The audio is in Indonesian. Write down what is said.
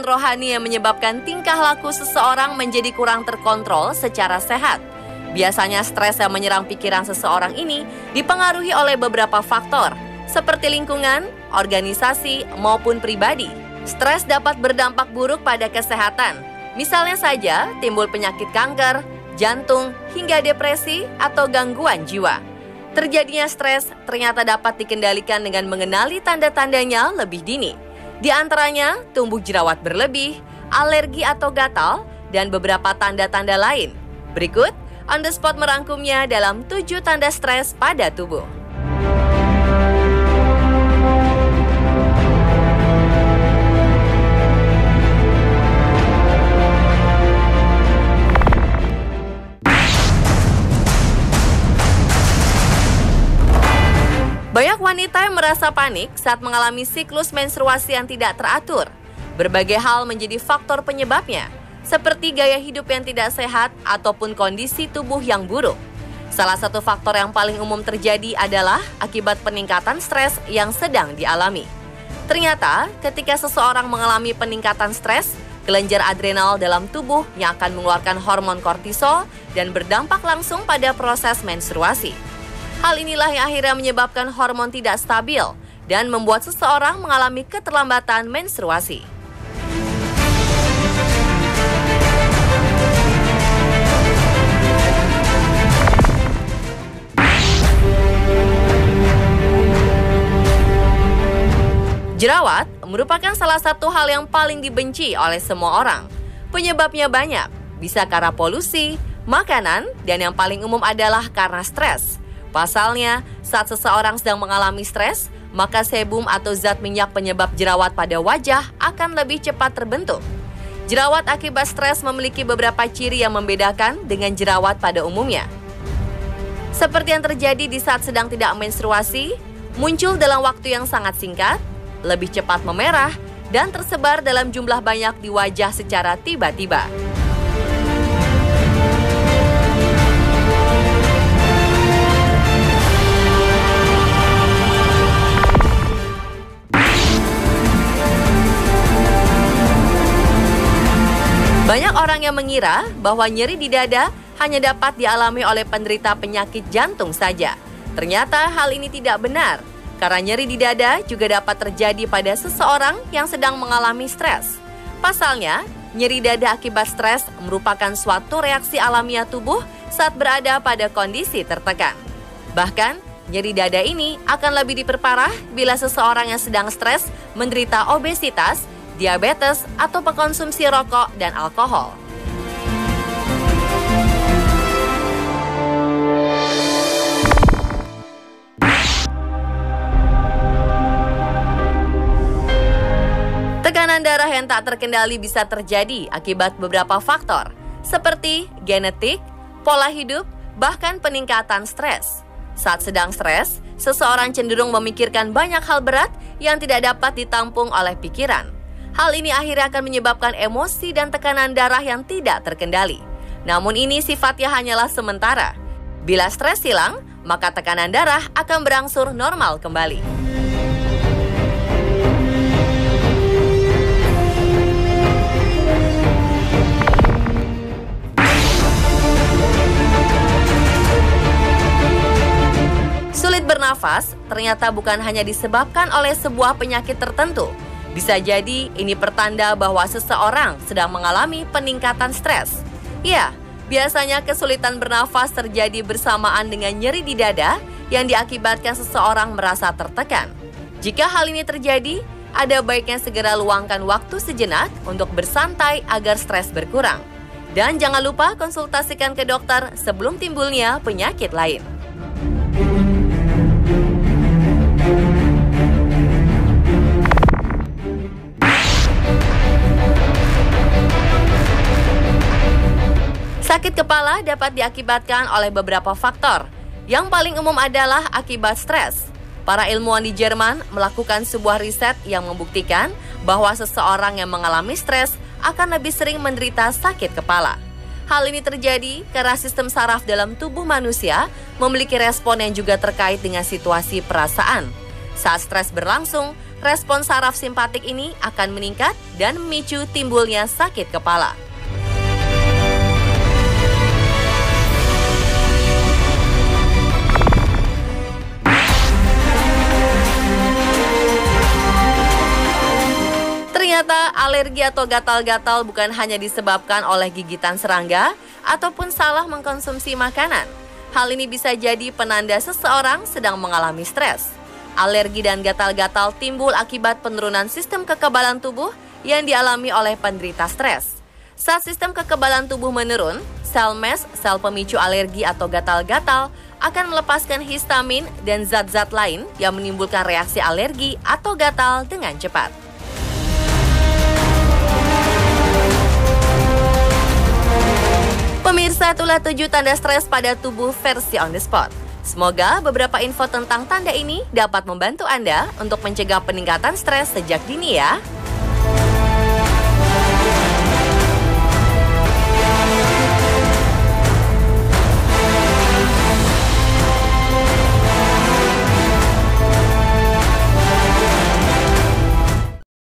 rohani yang menyebabkan tingkah laku seseorang menjadi kurang terkontrol secara sehat. Biasanya stres yang menyerang pikiran seseorang ini dipengaruhi oleh beberapa faktor, seperti lingkungan, organisasi, maupun pribadi. Stres dapat berdampak buruk pada kesehatan. Misalnya saja, timbul penyakit kanker, jantung, hingga depresi atau gangguan jiwa. Terjadinya stres ternyata dapat dikendalikan dengan mengenali tanda-tandanya lebih dini. Di antaranya, tumbuh jerawat berlebih, alergi atau gatal, dan beberapa tanda-tanda lain. Berikut, On The Spot merangkumnya dalam 7 tanda stres pada tubuh. Banyak wanita yang merasa panik saat mengalami siklus menstruasi yang tidak teratur. Berbagai hal menjadi faktor penyebabnya, seperti gaya hidup yang tidak sehat ataupun kondisi tubuh yang buruk. Salah satu faktor yang paling umum terjadi adalah akibat peningkatan stres yang sedang dialami. Ternyata, ketika seseorang mengalami peningkatan stres, kelenjar adrenal dalam tubuh yang akan mengeluarkan hormon kortisol dan berdampak langsung pada proses menstruasi. Hal inilah yang akhirnya menyebabkan hormon tidak stabil dan membuat seseorang mengalami keterlambatan menstruasi. Jerawat merupakan salah satu hal yang paling dibenci oleh semua orang. Penyebabnya banyak, bisa karena polusi, makanan, dan yang paling umum adalah karena stres. Pasalnya, saat seseorang sedang mengalami stres, maka sebum atau zat minyak penyebab jerawat pada wajah akan lebih cepat terbentuk. Jerawat akibat stres memiliki beberapa ciri yang membedakan dengan jerawat pada umumnya. Seperti yang terjadi di saat sedang tidak menstruasi, muncul dalam waktu yang sangat singkat, lebih cepat memerah, dan tersebar dalam jumlah banyak di wajah secara tiba-tiba. Banyak orang yang mengira bahwa nyeri di dada hanya dapat dialami oleh penderita penyakit jantung saja. Ternyata hal ini tidak benar, karena nyeri di dada juga dapat terjadi pada seseorang yang sedang mengalami stres. Pasalnya, nyeri dada akibat stres merupakan suatu reaksi alamiah tubuh saat berada pada kondisi tertekan. Bahkan, nyeri dada ini akan lebih diperparah bila seseorang yang sedang stres menderita obesitas, diabetes, atau pengkonsumsi rokok dan alkohol. Tekanan darah yang tak terkendali bisa terjadi akibat beberapa faktor, seperti genetik, pola hidup, bahkan peningkatan stres. Saat sedang stres, seseorang cenderung memikirkan banyak hal berat yang tidak dapat ditampung oleh pikiran. Hal ini akhirnya akan menyebabkan emosi dan tekanan darah yang tidak terkendali. Namun ini sifatnya hanyalah sementara. Bila stres hilang, maka tekanan darah akan berangsur normal kembali. Sulit bernafas ternyata bukan hanya disebabkan oleh sebuah penyakit tertentu. Bisa jadi ini pertanda bahwa seseorang sedang mengalami peningkatan stres. Ya, biasanya kesulitan bernafas terjadi bersamaan dengan nyeri di dada yang diakibatkan seseorang merasa tertekan. Jika hal ini terjadi, ada baiknya segera luangkan waktu sejenak untuk bersantai agar stres berkurang. Dan jangan lupa konsultasikan ke dokter sebelum timbulnya penyakit lain. Sakit kepala dapat diakibatkan oleh beberapa faktor. Yang paling umum adalah akibat stres. Para ilmuwan di Jerman melakukan sebuah riset yang membuktikan bahwa seseorang yang mengalami stres akan lebih sering menderita sakit kepala. Hal ini terjadi karena sistem saraf dalam tubuh manusia memiliki respon yang juga terkait dengan situasi perasaan. Saat stres berlangsung, respon saraf simpatik ini akan meningkat dan memicu timbulnya sakit kepala. Ternyata alergi atau gatal-gatal bukan hanya disebabkan oleh gigitan serangga ataupun salah mengkonsumsi makanan. Hal ini bisa jadi penanda seseorang sedang mengalami stres. Alergi dan gatal-gatal timbul akibat penurunan sistem kekebalan tubuh yang dialami oleh penderita stres. Saat sistem kekebalan tubuh menurun, sel MES, sel pemicu alergi atau gatal-gatal, akan melepaskan histamin dan zat-zat lain yang menimbulkan reaksi alergi atau gatal dengan cepat. Pemirsa, itulah 7 tanda stres pada tubuh versi on the spot. Semoga beberapa info tentang tanda ini dapat membantu Anda untuk mencegah peningkatan stres sejak dini ya.